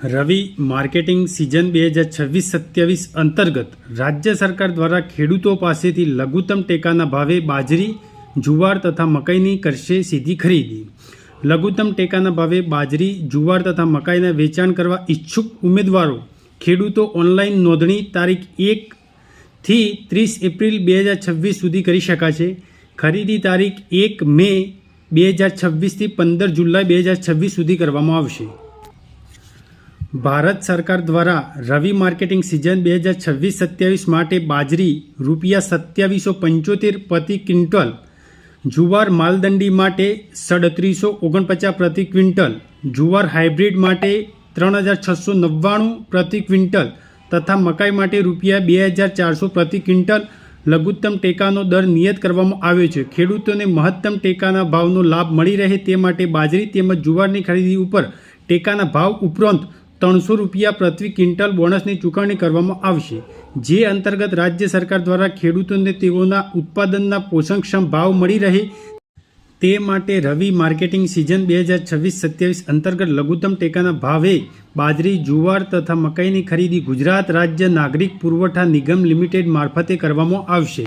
રવિ marketing season 2026-27 અંતર્ગત રાજ્ય સરકાર દ્વારા ખેડૂતો પાસેથી લઘુત્તમ ટેકાના ભાવે બાજરી, જુવાર તથા મકાઈની કરશે સીધી ખરીદી. લઘુત્તમ ટેકાના ભાવે બાજરી, જુવાર તથા મકાઈના વેચાણ કરવા ઈચ્છુક ઉમેદવારો ખેડૂતો ઓનલાઈન નોંધણી તારીખ 1 થી 30 એપ્રિલ 2026 સુધી કરી શકાશે. ખરીદી તારીખ 1 મે 2026 થી 15 જુલાઈ 2026 સુધી કરવામાં આવશે. ભારત સરકાર દ્વારા રવિ માર્કેટિંગ સિઝન 2026-27 માટે બાજરી ₹2775 પ્રતિ ક્વિન્ટલ, જુવાર માલદંડી માટે 3749 પ્રતિ ક્વિન્ટલ, જુવાર હાઇબ્રિડ માટે 3699 પ્રતિ ક્વિન્ટલ તથા મકાઈ માટે ₹2400 પ્રતિ ક્વિન્ટલ લઘુત્તમ ટેકાનો દર નિયત કરવામાં આવ્યો છે. ખેડૂતોને મહત્તમ ટેકાના ભાવનો લાભ મળી રહે તે માટે બાજરી તેમજ જુવારની ખરીદી ઉપર ટેકાના ભાવ ઉપરાંત ₹300 પ્રતિ ક્વિન્ટલ બોનસની ચૂકવણી કરવામાં આવશે. જે અંતર્ગત રાજ્ય સરકાર દ્વારા ખેડૂતોને તેઓના ઉત્પાદનના પોષણક્ષમ ભાવ મળી રહે તે માટે રવિ માર્કેટિંગ સિઝન 2026-27 અંતર્ગત લઘુત્તમ ટેકાના ભાવે બાજરી, જુવાર તથા મકાઈની ખરીદી ગુજરાત રાજ્ય નાગરિક પુરવઠા નિગમ લિમિટેડ મારફતે કરવામાં આવશે.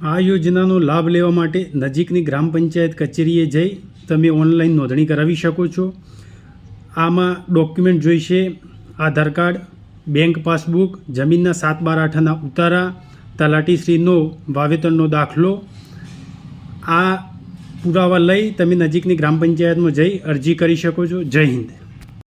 આ યોજનાનો લાભ લેવા માટે નજીકની ગ્રામ પંચાયત કચેરીએ જઈ તમે ઓનલાઈન નોંધણી કરાવી શકો છો. આમાં ડોક્યુમેન્ટ જોઈશે: આધાર કાર્ડ, બેંક પાસબુક, જમીનના 7/12 ઉતારા, તલાટીશ્રીનો વાવેતરનો દાખલો. આ પુરાવા લઈ તમે નજીકની ગ્રામ પંચાયતમાં જઈ અરજી કરી શકો છો. જય હિન્દ.